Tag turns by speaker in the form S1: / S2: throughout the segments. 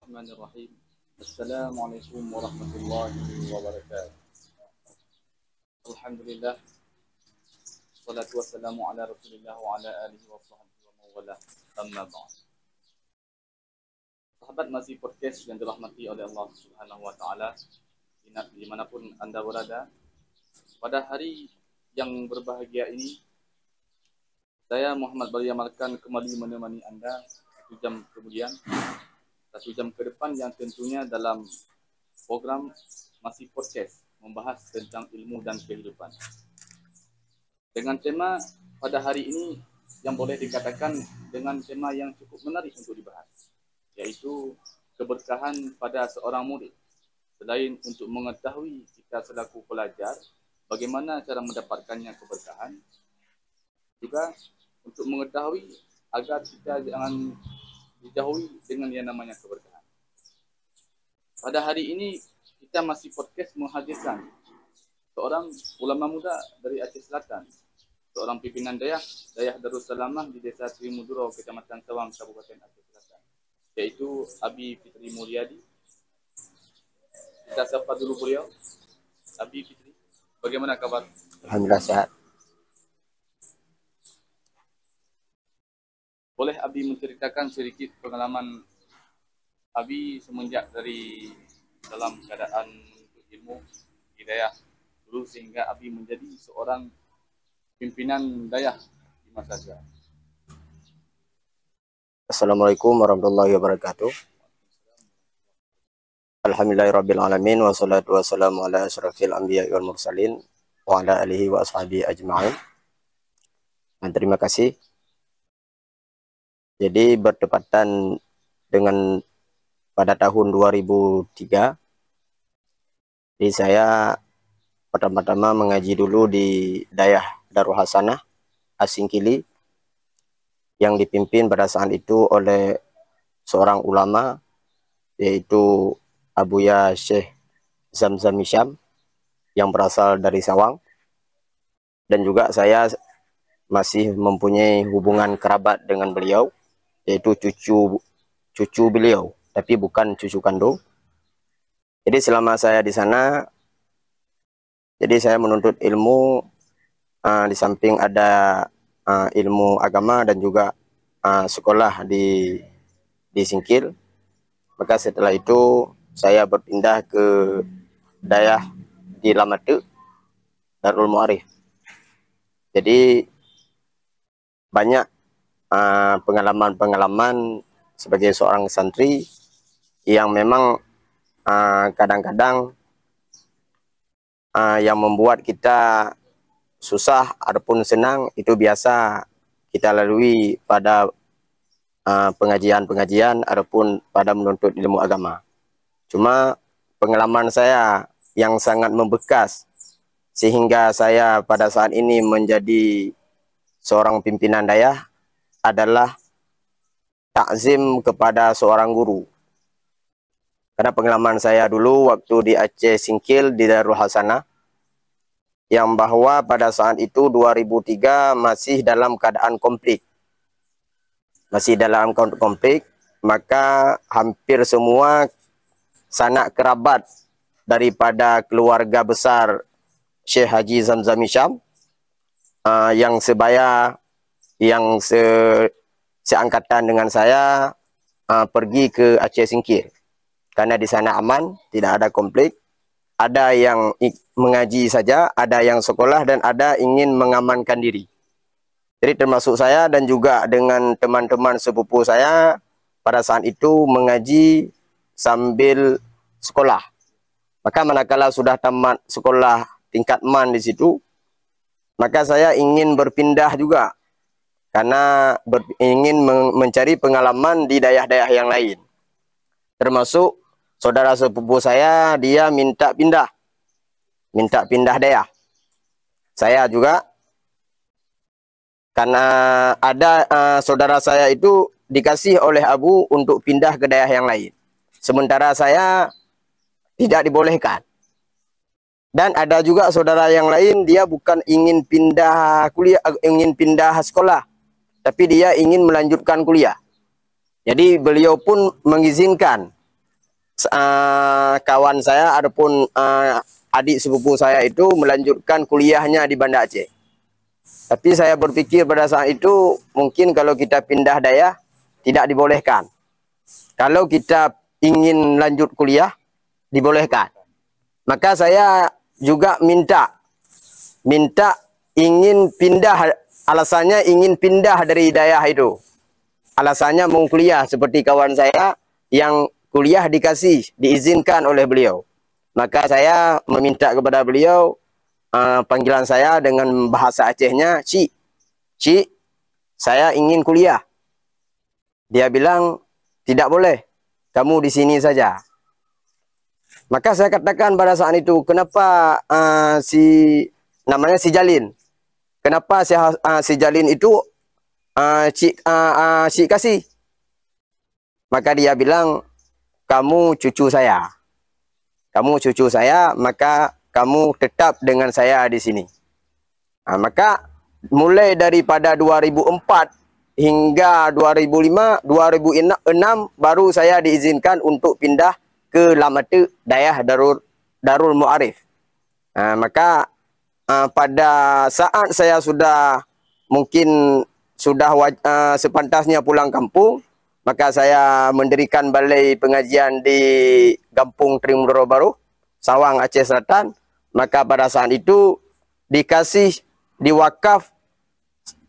S1: Bismillahirrahmanirrahim. Assalamualaikum warahmatullahi wabarakatuh. Alhamdulillah. Wassalatu wassalamu ala Rasulillah wa ala alihi wa sahbihi wa mawala. Amma ba'd. Sahabat Masih Podcast yang dirahmati oleh Allah Subhanahu wa taala, dimanapun Anda berada, pada hari yang berbahagia ini, saya Muhammad Balia Malkan kembali menemani Anda 1 jam kemudian, 1 jam ke depan, yang tentunya dalam program Masih Podcast membahas tentang ilmu dan kehidupan. Dengan tema pada hari ini yang boleh dikatakan dengan tema yang cukup menarik untuk dibahas, yaitu keberkahan pada seorang murid. Selain untuk mengetahui kita selaku pelajar bagaimana cara mendapatkannya keberkahan, juga untuk mengetahui agar kita jangan dijauhi dengan yang namanya keberkahan. Pada hari ini kita Masih Podcast menghadirkan seorang ulama muda dari Aceh Selatan, seorang pimpinan Dayah Darussalamah di Desa Trimuduro, Kecamatan Sawang, Kabupaten Aceh Selatan, yaitu Abi Fitri Mulyadi. Kita sapa dulu beliau. Abi Fitri, bagaimana kabar?
S2: Alhamdulillah sehat.
S1: Boleh Abi menceritakan sedikit pengalaman Abi semenjak dari dalam keadaan menuntut ilmu hidayah dulu sehingga Abi menjadi seorang pimpinan dayah di masa sekarang.
S2: Assalamualaikum warahmatullahi wabarakatuh. Alhamdulillahirabbil alamin, wassalatu wassalamu ala asyrafil anbiya'i wal mursalin wa ala alihi wa ashabihi ajma'in. Dan terima kasih. Jadi bertepatan dengan pada tahun 2003, jadi saya pertama-tama mengaji dulu di Dayah Darul Hasanah Asingkili, yang dipimpin pada saat itu oleh seorang ulama, yaitu Abuya Syekh Zamzam Hisham yang berasal dari Sawang. Dan juga saya masih mempunyai hubungan kerabat dengan beliau, yaitu cucu beliau, tapi bukan cucu kandung. Jadi selama saya di sana, jadi saya menuntut ilmu, di samping ada ilmu agama dan juga sekolah di Singkil. Maka setelah itu saya berpindah ke Dayah di Lamatu, Darul Muarif. Jadi banyak pengalaman-pengalaman sebagai seorang santri yang memang kadang-kadang yang membuat kita susah ataupun senang, itu biasa kita lalui pada pengajian-pengajian ataupun pada menuntut ilmu agama. Cuma pengalaman saya yang sangat membekas sehingga saya pada saat ini menjadi seorang pimpinan dayah adalah takzim kepada seorang guru. Karena pengalaman saya dulu waktu di Aceh Singkil di Darul Hasanah, yang bahwa pada saat itu 2003 masih dalam keadaan konflik. Masih dalam konflik, maka hampir semua sanak kerabat daripada keluarga besar Syekh Haji Zamzam Hisham, yang sebaya, yang seangkatan dengan saya, pergi ke Aceh Singkil. Karena di sana aman, tidak ada konflik. Ada yang mengaji saja, ada yang sekolah, dan ada ingin mengamankan diri. Jadi termasuk saya dan juga dengan teman-teman sepupu saya pada saat itu mengaji sambil sekolah. Maka manakala sudah tamat sekolah tingkat man di situ, maka saya ingin berpindah juga, karena ingin mencari pengalaman di dayah-dayah yang lain. Termasuk saudara sepupu saya, dia minta pindah dayah. Saya juga, karena ada saudara saya itu dikasih oleh Abu untuk pindah ke dayah yang lain, sementara saya tidak dibolehkan. Dan ada juga saudara yang lain, dia bukan ingin pindah kuliah, ingin pindah sekolah, tapi dia ingin melanjutkan kuliah. Jadi beliau pun mengizinkan kawan saya ataupun adik sepupu saya itu melanjutkan kuliahnya di Banda Aceh. Tapi saya berpikir pada saat itu mungkin kalau kita pindah daerah tidak dibolehkan. Kalau kita ingin lanjut kuliah dibolehkan. Maka saya juga minta ingin pindah, alasannya ingin pindah dari daerah itu. Alasannya mau kuliah seperti kawan saya yang kuliah diizinkan oleh beliau. Maka saya meminta kepada beliau, panggilan saya dengan bahasa Acehnya, Cik, saya ingin kuliah. Dia bilang, tidak boleh, kamu di sini saja. Maka saya katakan pada saat itu, kenapa namanya si Jalin? Kenapa si Jalin itu Cik kasih? Maka dia bilang, kamu cucu saya. Kamu cucu saya, maka kamu tetap dengan saya di sini. Maka mulai daripada 2004 hingga 2005, 2006 baru saya diizinkan untuk pindah ke Lamatu, daerah Darul Muarif. Maka pada saat saya sudah mungkin sudah sepantasnya pulang kampung, maka saya mendirikan balai pengajian di Kampung Trimudoro Baru, Sawang, Aceh Selatan. Maka pada saat itu dikasih diwakaf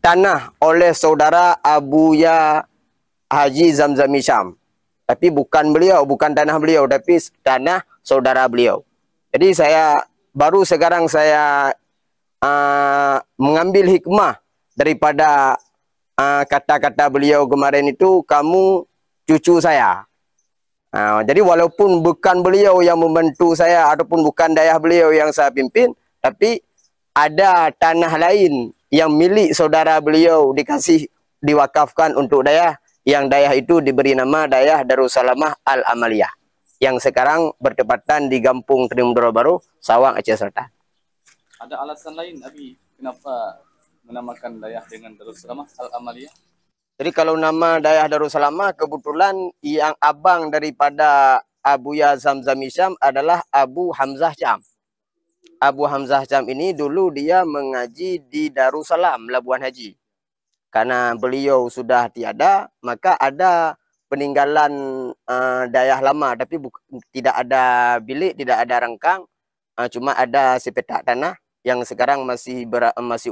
S2: tanah oleh saudara Abuya Haji Zamzam Hisham. Tapi bukan beliau, bukan tanah beliau, tapi tanah saudara beliau. Jadi baru sekarang saya mengambil hikmah daripada kata-kata beliau kemarin itu, kamu cucu saya. Jadi walaupun bukan beliau yang membantu saya ataupun bukan daerah beliau yang saya pimpin, tapi ada tanah lain yang milik saudara beliau diwakafkan untuk daerah, yang daerah itu diberi nama daerah Darussalamah Al-Amaliyah, yang sekarang bertepatan di Kampung Trimudoro Baru, Sawang, Aceh Selatan.
S1: Ada alasan lain, Abi, kenapa menamakan daerah dengan Darussalamah Al-Amaliyah?
S2: Jadi kalau nama daerah Darussalamah, kebetulan yang abang daripada Abuya Zamzam Hisham adalah Abu Hamzah Cham. Abu Hamzah Cham ini dulu dia mengaji di Darussalam, Labuan Haji. Karena beliau sudah tiada, maka ada peninggalan daerah lama, tapi tidak ada bilik, tidak ada rangkang, cuma ada sepetak tanah yang sekarang masih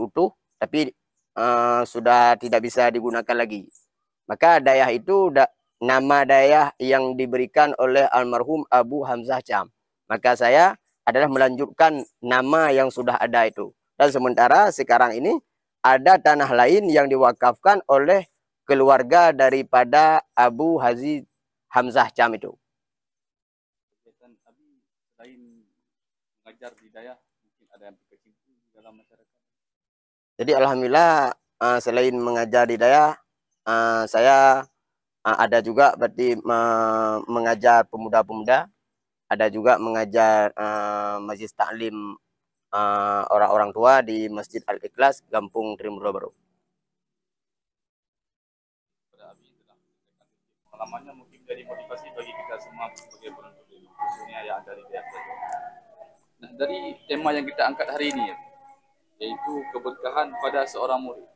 S2: utuh, tapi sudah tidak bisa digunakan lagi. Maka daerah itu nama daerah yang diberikan oleh almarhum Abu Hamzah Cham. Maka saya adalah melanjutkan nama yang sudah ada itu. Dan sementara sekarang ini ada tanah lain yang diwakafkan oleh keluarga daripada Abu Haji Hamzah Cham itu.
S1: Abi, selain mengajar di daerah, mungkin ada yang berkecimpung di dalam masyarakat?
S2: Jadi alhamdulillah selain mengajar di daerah, saya ada juga berarti mengajar pemuda-pemuda, ada juga mengajar majlis taklim orang-orang tua di Masjid Al-Ikhlas, Kampung Trimudoro Baru.
S1: Pengalamannya mungkin jadi motivasi bagi kita semua sebagai penuntut ilmu, khususnya yang ada di daerah. Nah, dari tema yang kita angkat hari ini, yaitu keberkahan pada seorang murid.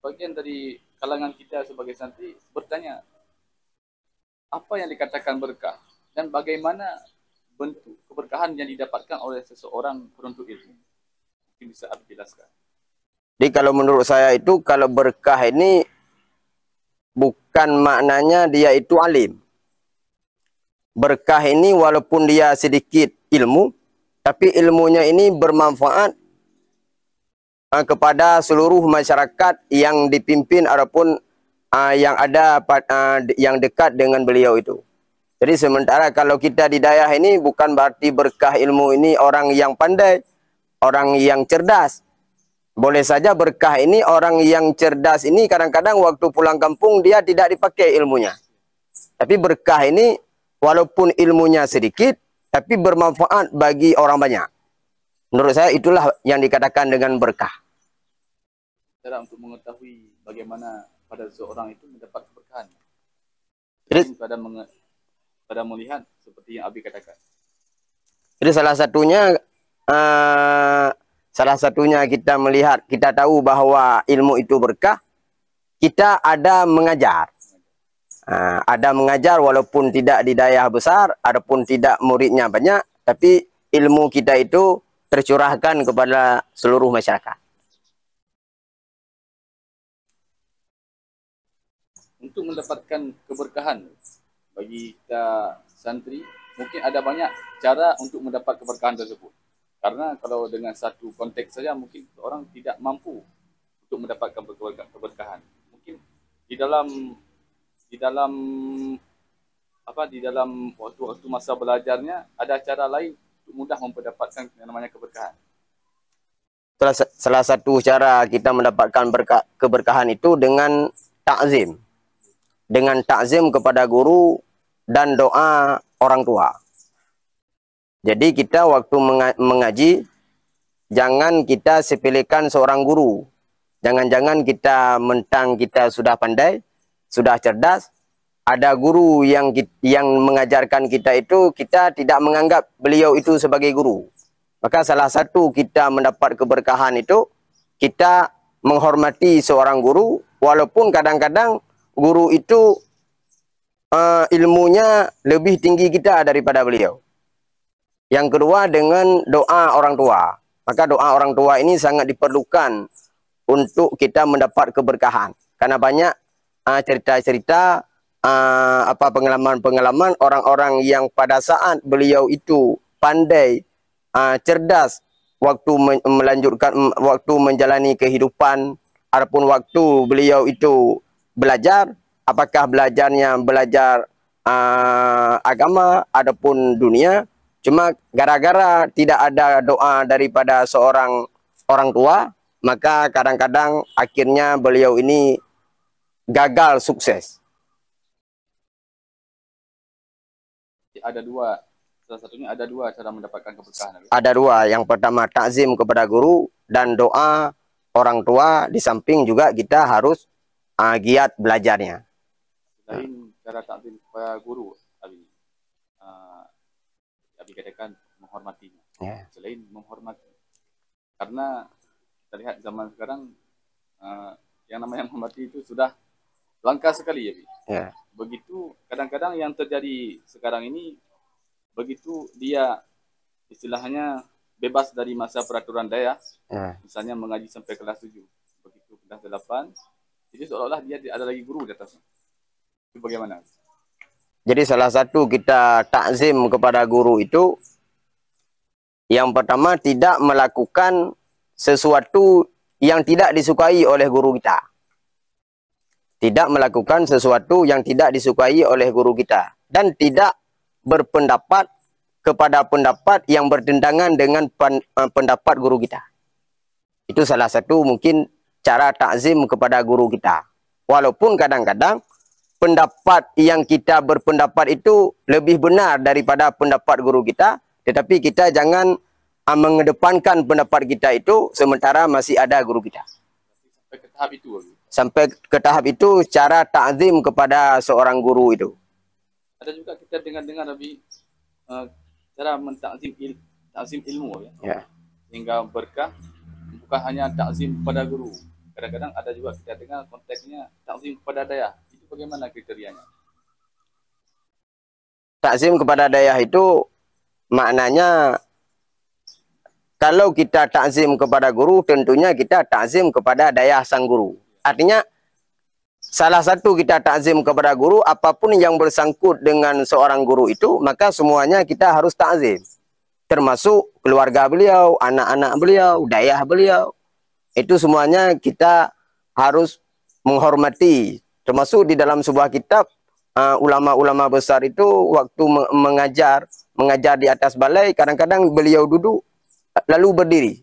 S1: Bagian dari kalangan kita sebagai santri bertanya, apa yang dikatakan berkah dan bagaimana bentuk keberkahan yang didapatkan oleh seseorang penuntut ilmu? Mungkin bisa Abi jelaskan.
S2: Jadi kalau menurut saya itu, kalau berkah ini bukan maknanya dia itu alim. Berkah ini walaupun dia sedikit ilmu, tapi ilmunya ini bermanfaat kepada seluruh masyarakat yang dipimpin ataupun yang ada yang dekat dengan beliau itu. Jadi sementara kalau kita di daerah ini bukan berarti berkah ilmu ini orang yang pandai, orang yang cerdas. Boleh saja berkah ini orang yang cerdas ini kadang-kadang waktu pulang kampung dia tidak dipakai ilmunya. Tapi berkah ini walaupun ilmunya sedikit, tapi bermanfaat bagi orang banyak. Menurut saya itulah yang dikatakan dengan berkah.
S1: Cara untuk mengetahui bagaimana pada seseorang itu mendapat keberkahan.
S2: Jadi,
S1: pada melihat seperti yang Abi katakan?
S2: Jadi salah satunya kita melihat, kita tahu bahwa ilmu itu berkah, kita ada mengajar. Ada mengajar walaupun tidak di daerah besar, adapun tidak muridnya banyak, tapi ilmu kita itu tercurahkan kepada seluruh masyarakat.
S1: Untuk mendapatkan keberkahan bagi kita santri, mungkin ada banyak cara untuk mendapat keberkahan tersebut. Karena kalau dengan satu konteks saja mungkin orang tidak mampu untuk mendapatkan keberkahan. Mungkin di dalam waktu masa belajarnya ada cara lain untuk mudah mendapatkan yang namanya keberkahan.
S2: Salah satu cara kita mendapatkan keberkahan itu dengan takzim. Dengan takzim kepada guru dan doa orang tua. Jadi kita waktu mengaji, jangan kita sepelekan seorang guru. Jangan-jangan kita mentang kita sudah pandai, sudah cerdas, ada guru yang mengajarkan kita itu, kita tidak menganggap beliau itu sebagai guru. Maka salah satu kita mendapat keberkahan itu, kita menghormati seorang guru, walaupun kadang-kadang guru itu ilmunya lebih tinggi kita daripada beliau. Yang kedua dengan doa orang tua. Maka doa orang tua ini sangat diperlukan untuk kita mendapat keberkahan. Karena banyak cerita-cerita, pengalaman-pengalaman orang-orang yang pada saat beliau itu pandai, cerdas, waktu waktu menjalani kehidupan, ataupun waktu beliau itu belajar, apakah belajarnya belajar agama ataupun dunia, cuma gara-gara tidak ada doa daripada seorang orang tua, maka kadang-kadang akhirnya beliau ini gagal sukses.
S1: Salah satunya ada dua cara mendapatkan keberkahan.
S2: Ada dua. Yang pertama takzim kepada guru dan doa orang tua. Di samping juga kita harus giat belajarnya.
S1: Selain cara takzim kepada guru, Abi katakan menghormatinya. Selain menghormati, karena kita lihat zaman sekarang yang namanya menghormati itu sudah langka sekali, ya. Begitu kadang-kadang yang terjadi sekarang ini, begitu dia istilahnya bebas dari masa peraturan daerah, misalnya mengaji sampai kelas 7, begitu kelas 8, jadi seolah-olah dia tidak ada lagi guru di atasnya. Itu bagaimana?
S2: Jadi salah satu kita takzim kepada guru itu, yang pertama tidak melakukan sesuatu yang tidak disukai oleh guru kita. Tidak melakukan sesuatu yang tidak disukai oleh guru kita. Dan tidak berpendapat kepada pendapat yang bertentangan dengan pendapat guru kita. Itu salah satu mungkin cara takzim kepada guru kita. Walaupun kadang-kadang pendapat yang kita berpendapat itu lebih benar daripada pendapat guru kita, tetapi kita jangan mengedepankan pendapat kita itu sementara masih ada guru kita.
S1: Sampai ke tahap itu.
S2: Sampai ke tahap itu cara takzim kepada seorang guru itu.
S1: Ada juga kita dengar Nabi cara mentakzim ilmu, ya. Sehingga berkah, bukan hanya takzim kepada guru. Kadang-kadang ada juga kita dengar konteksnya takzim kepada dayah. Itu bagaimana kriterianya?
S2: Takzim kepada dayah itu maknanya, kalau kita takzim kepada guru, tentunya kita takzim kepada dayah sang guru. Artinya, salah satu kita takzim kepada guru, apapun yang bersangkut dengan seorang guru itu, maka semuanya kita harus takzim. Termasuk keluarga beliau, anak-anak beliau, dayah beliau. Itu semuanya kita harus menghormati. Termasuk di dalam sebuah kitab, ulama-ulama besar itu waktu mengajar di atas balai, kadang-kadang beliau duduk, lalu berdiri.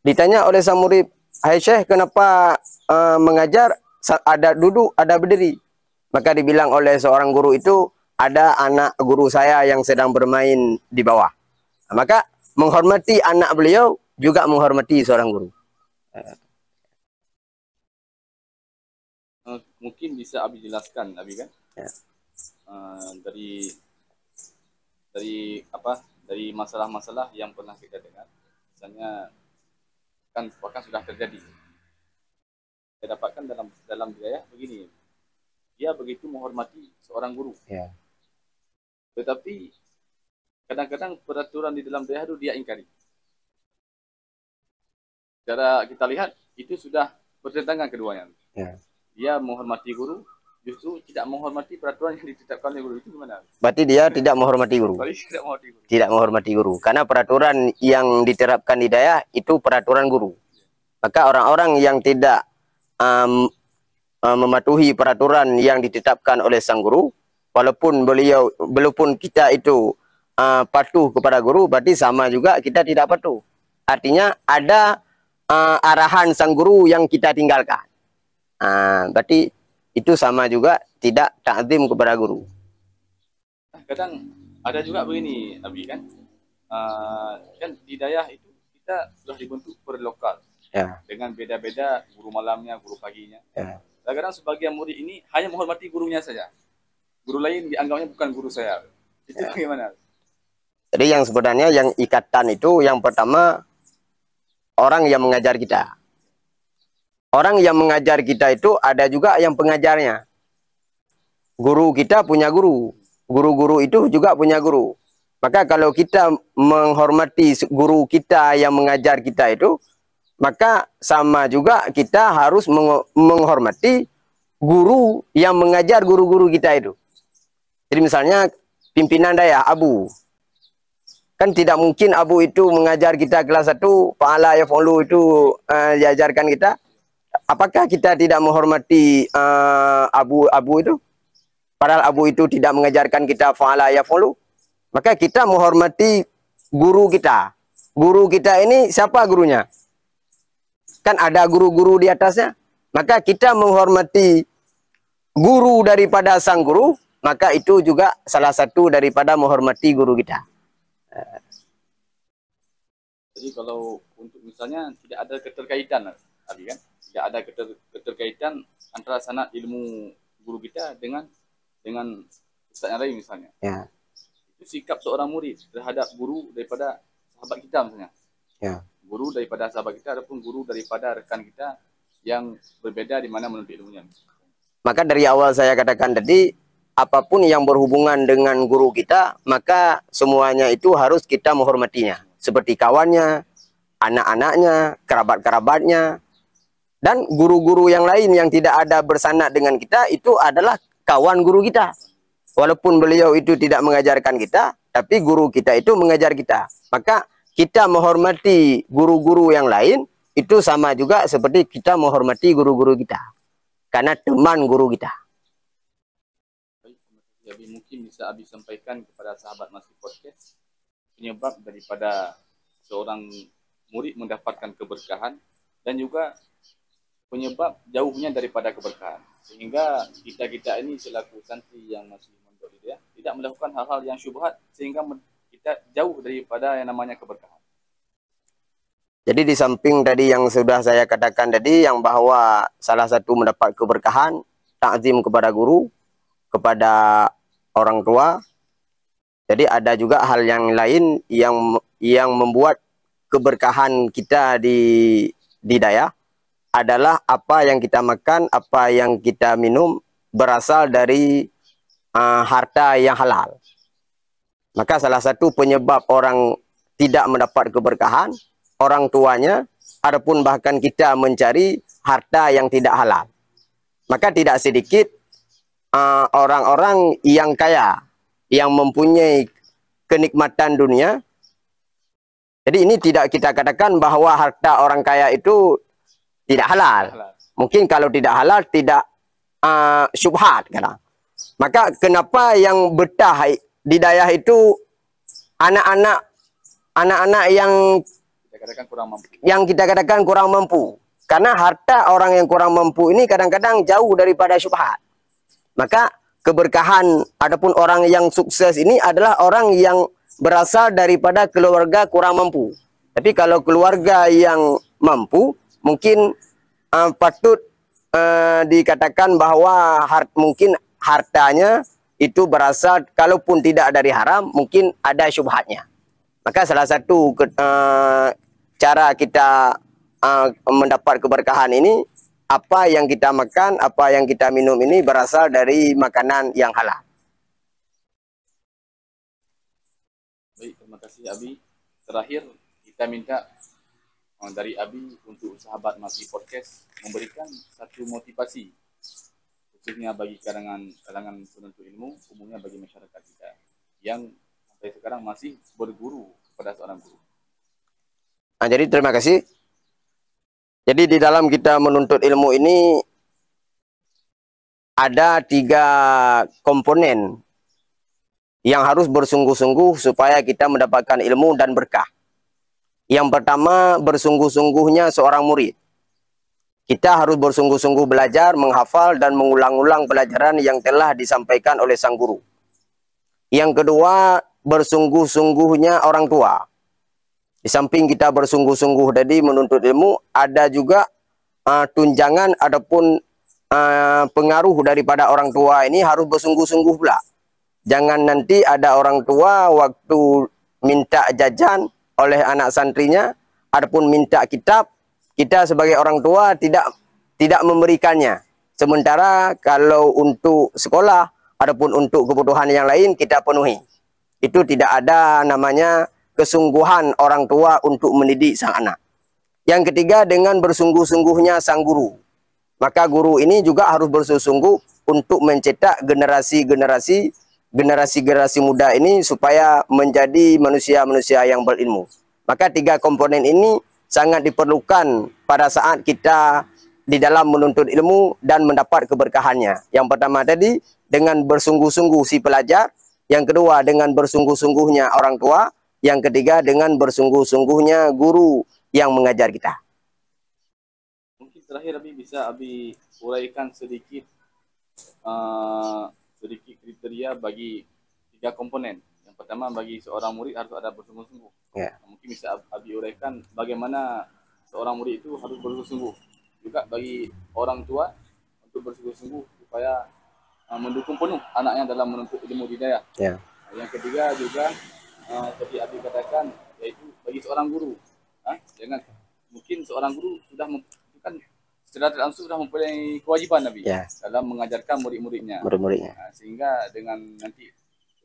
S2: Ditanya oleh sang murid, "Hai Syekh, kenapa mengajar ada duduk, ada berdiri?" Maka dibilang oleh seorang guru itu, "Ada anak guru saya yang sedang bermain di bawah." Maka menghormati anak beliau juga menghormati seorang guru.
S1: Mungkin bisa Abi jelaskan, Abi kan?
S2: Ya.
S1: Dari dari masalah-masalah yang pernah kita dengar. Misalnya kan bahkan sudah terjadi. Saya dapatkan dalam budaya begini. Dia begitu menghormati seorang guru.
S2: Ya.
S1: Tetapi kadang-kadang peraturan di dalam daerah itu dia ingkari. Cara kita lihat itu sudah bertentangan keduanya.
S2: Ya.
S1: Dia menghormati guru, justru tidak menghormati peraturan yang ditetapkan oleh guru. Itu gimana?
S2: Berarti dia tidak menghormati guru.
S1: Tidak menghormati guru.
S2: Tidak menghormati guru. Karena peraturan yang diterapkan di daerah itu peraturan guru. Maka orang-orang yang tidak mematuhi peraturan yang ditetapkan oleh sang guru, walaupun kita itu patuh kepada guru, berarti sama juga kita tidak patuh. Artinya ada arahan sang guru yang kita tinggalkan. Berarti itu sama juga tidak ta'zim kepada guru.
S1: Kadang ada juga begini, Abi, kan di daerah itu kita sudah dibentuk per lokal.
S2: Ya.
S1: Dengan beda-beda guru malamnya, guru paginya.
S2: Ya.
S1: Kadang-kadang sebagian murid ini hanya menghormati gurunya saja. Guru lain dianggapnya bukan guru saya. Itu bagaimana?
S2: Jadi yang sebenarnya yang ikatan itu yang pertama orang yang mengajar kita. Orang yang mengajar kita itu ada juga yang pengajarnya. Guru kita punya guru. Guru-guru itu juga punya guru. Maka kalau kita menghormati guru kita yang mengajar kita itu, maka sama juga kita harus menghormati guru yang mengajar guru-guru kita itu. Jadi misalnya pimpinan daerah, Abu. Kan tidak mungkin Abu itu mengajar kita kelas 1, Fa'ala yaf'ulu itu diajarkan kita. Apakah kita tidak menghormati Abu itu? Padahal Abu itu tidak mengajarkan kita Fa'ala yaf'ulu. Maka kita menghormati guru kita. Guru kita ini siapa gurunya? Kan ada guru-guru di atasnya. Maka kita menghormati guru daripada sang guru, maka itu juga salah satu daripada menghormati guru kita.
S1: Jadi kalau untuk misalnya tidak ada keterkaitan, tadi kan, tidak ada keterkaitan antara sanad ilmu guru kita dengan ustaz yang lain misalnya.
S2: Ya.
S1: Itu sikap seorang murid terhadap guru daripada sahabat kita misalnya.
S2: Ya.
S1: Guru daripada sahabat kita ataupun guru daripada rekan kita yang berbeda di mana menuntut ilmunya.
S2: Maka dari awal saya katakan tadi, apapun yang berhubungan dengan guru kita, maka semuanya itu harus kita menghormatinya. Seperti kawannya, anak-anaknya, kerabat-kerabatnya, dan guru-guru yang lain yang tidak ada bersanad dengan kita, itu adalah kawan guru kita. Walaupun beliau itu tidak mengajarkan kita, tapi guru kita itu mengajar kita. Maka kita menghormati guru-guru yang lain, itu sama juga seperti kita menghormati guru-guru kita. Karena teman guru kita.
S1: Jadi mungkin bisa Abi sampaikan kepada sahabat Masih Podcast penyebab daripada seorang murid mendapatkan keberkahan dan juga penyebab jauhnya daripada keberkahan. Sehingga kita ini selaku santri yang masih mondok dia tidak melakukan hal-hal yang syubhat sehingga kita jauh daripada yang namanya keberkahan.
S2: Jadi di samping tadi yang sudah saya katakan tadi, yang bahwa salah satu mendapat keberkahan, takzim kepada guru, kepada orang tua. Jadi ada juga hal yang lain yang membuat keberkahan kita di daya adalah apa yang kita makan, apa yang kita minum berasal dari harta yang halal. Maka salah satu penyebab orang tidak mendapat keberkahan, orang tuanya, adapun bahkan kita mencari harta yang tidak halal. Maka tidak sedikit orang-orang yang kaya, yang mempunyai kenikmatan dunia. Jadi ini tidak kita katakan bahwa harta orang kaya itu tidak halal. Mungkin kalau tidak halal, tidak syubhat. Maka kenapa yang betah di daerah itu anak-anak yang kita katakan kurang mampu. Karena harta orang yang kurang mampu ini kadang-kadang jauh daripada syubhat. Maka keberkahan adapun orang yang sukses ini adalah orang yang berasal daripada keluarga kurang mampu. Tapi kalau keluarga yang mampu, mungkin patut dikatakan bahwa mungkin hartanya itu berasal, kalaupun tidak dari haram, mungkin ada syubhatnya. Maka salah satu cara kita mendapat keberkahan ini, apa yang kita makan, apa yang kita minum ini berasal dari makanan yang halal.
S1: Baik, terima kasih Abi. Terakhir kita minta dari Abi untuk sahabat Masih Podcast memberikan satu motivasi khususnya bagi kalangan penuntut ilmu, umumnya bagi masyarakat kita yang sampai sekarang masih berguru kepada seorang guru.
S2: Jadi terima kasih. Jadi di dalam kita menuntut ilmu ini ada 3 komponen yang harus bersungguh-sungguh supaya kita mendapatkan ilmu dan berkah. Yang pertama, bersungguh-sungguhnya seorang murid. Kita harus bersungguh-sungguh belajar, menghafal, dan mengulang-ulang pelajaran yang telah disampaikan oleh sang guru. Yang kedua, bersungguh-sungguhnya orang tua. Di samping kita bersungguh-sungguh tadi menuntut ilmu, ada juga tunjangan ataupun pengaruh daripada orang tua ini harus bersungguh-sungguh pula. Jangan nanti ada orang tua waktu minta jajan oleh anak santrinya, ataupun minta kitab, kita sebagai orang tua tidak memberikannya. Sementara kalau untuk sekolah ataupun untuk kebutuhan yang lain kita penuhi. Itu tidak ada namanya kesungguhan orang tua untuk mendidik sang anak. Yang ketiga, dengan bersungguh-sungguhnya sang guru. Maka guru ini juga harus bersungguh-sungguh untuk mencetak generasi muda ini supaya menjadi manusia-manusia yang berilmu. Maka 3 komponen ini sangat diperlukan pada saat kita di dalam menuntut ilmu dan mendapat keberkahannya. Yang pertama tadi, dengan bersungguh-sungguh si pelajar. Yang kedua, dengan bersungguh-sungguhnya orang tua. Yang ketiga, dengan bersungguh-sungguhnya guru yang mengajar kita.
S1: Mungkin terakhir bisa Abi uraikan sedikit kriteria bagi 3 komponen. Yang pertama, bagi seorang murid harus ada bersungguh-sungguh.
S2: Ya.
S1: Mungkin bisa Abi uraikan bagaimana seorang murid itu harus bersungguh-sungguh. Juga bagi orang tua untuk bersungguh-sungguh supaya mendukung penuh anaknya dalam menuntut ilmu hidayah.
S2: Ya.
S1: Yang ketiga juga seperti Abi katakan, yaitu bagi seorang guru. Jangan mungkin seorang guru sudah kan secara langsung sudah mempunyai kewajiban Nabi dalam mengajarkan murid-muridnya. Sehingga dengan nanti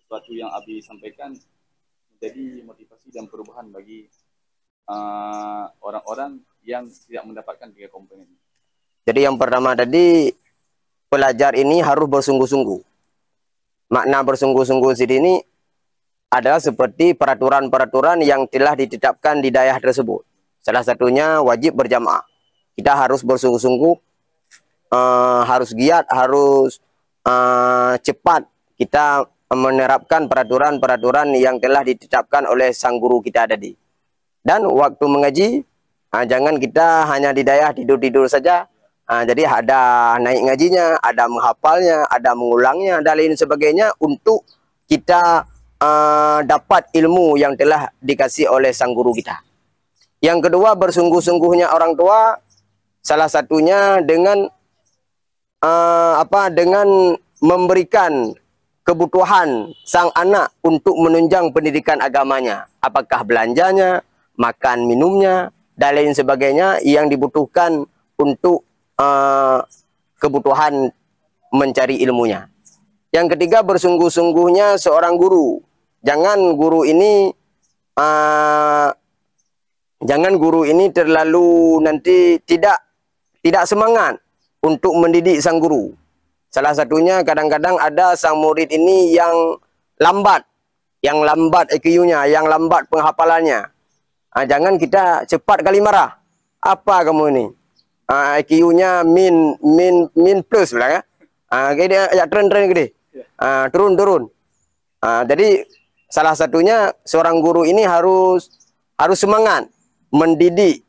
S1: sesuatu yang Abi sampaikan menjadi motivasi dan perubahan bagi orang-orang yang tidak mendapatkan 3 komponen ini.
S2: Jadi yang pertama tadi, pelajar ini harus bersungguh-sungguh. Makna bersungguh-sungguh di sini adalah seperti peraturan-peraturan yang telah ditetapkan di daerah tersebut. Salah satunya wajib berjamaah. Kita harus bersungguh-sungguh, harus giat, harus cepat kita menerapkan peraturan-peraturan yang telah ditetapkan oleh sang guru kita tadi. Dan waktu mengaji, jangan kita hanya di daerah tidur-tidur saja. Jadi ada naik ngajinya, ada menghafalnya, ada mengulangnya, dan lain sebagainya untuk kita dapat ilmu yang telah dikasih oleh sang guru kita. Yang kedua, bersungguh-sungguhnya orang tua, salah satunya dengan dengan memberikan kebutuhan sang anak untuk menunjang pendidikan agamanya. Apakah belanjanya, makan minumnya, dan lain sebagainya yang dibutuhkan untuk kebutuhan mencari ilmunya. Yang ketiga, bersungguh-sungguhnya seorang guru. Jangan guru ini terlalu nanti tidak semangat untuk mendidik sang guru. Salah satunya kadang-kadang ada sang murid ini yang lambat IQ-nya, yang lambat penghafalannya. Jangan kita cepat kali marah. Apa kamu ini? IQ-nya min plus lah ya. Dia ya tren gede. Turun. Jadi salah satunya seorang guru ini harus semangat mendidik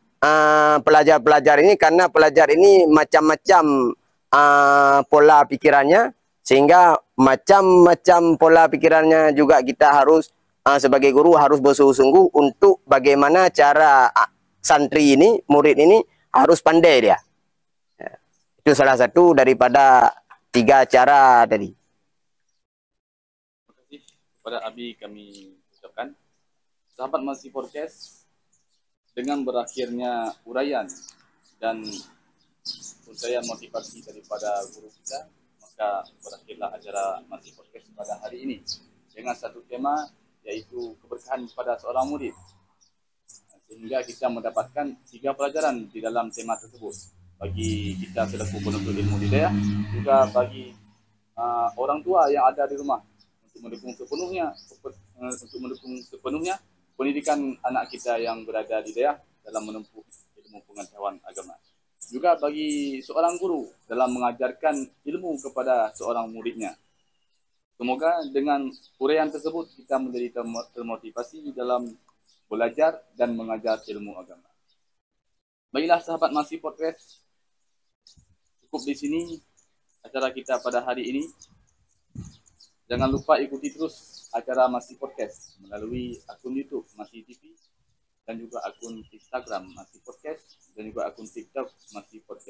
S2: pelajar-pelajar ini, karena pelajar ini macam-macam pola pikirannya, sehingga macam-macam pola pikirannya juga kita harus sebagai guru harus bersungguh-sungguh untuk bagaimana cara santri ini, murid ini harus pandai dia. Itu salah satu daripada 3 cara tadi.
S1: kepada Abi kami ucapkan, sahabat Masih Podcast, dengan berakhirnya uraian dan uraian motivasi daripada guru kita, maka berakhirlah acara Masih Podcast pada hari ini dengan satu tema, yaitu keberkahan kepada seorang murid. Sehingga kita mendapatkan 3 pelajaran di dalam tema tersebut. Bagi kita selaku penuntut ilmu hidayah, juga bagi orang tua yang ada di rumah untuk mendukung sepenuhnya pendidikan anak kita yang berada di daerah dalam menempuh ilmu pengetahuan agama. Juga bagi seorang guru dalam mengajarkan ilmu kepada seorang muridnya. Semoga dengan uraian tersebut kita menjadi termotivasi dalam belajar dan mengajar ilmu agama. Baiklah sahabat Masih Podcast, cukup di sini acara kita pada hari ini. Jangan lupa ikuti terus acara Masih Podcast melalui akun YouTube Masih TV dan juga akun Instagram Masih Podcast dan juga akun TikTok Masih Podcast.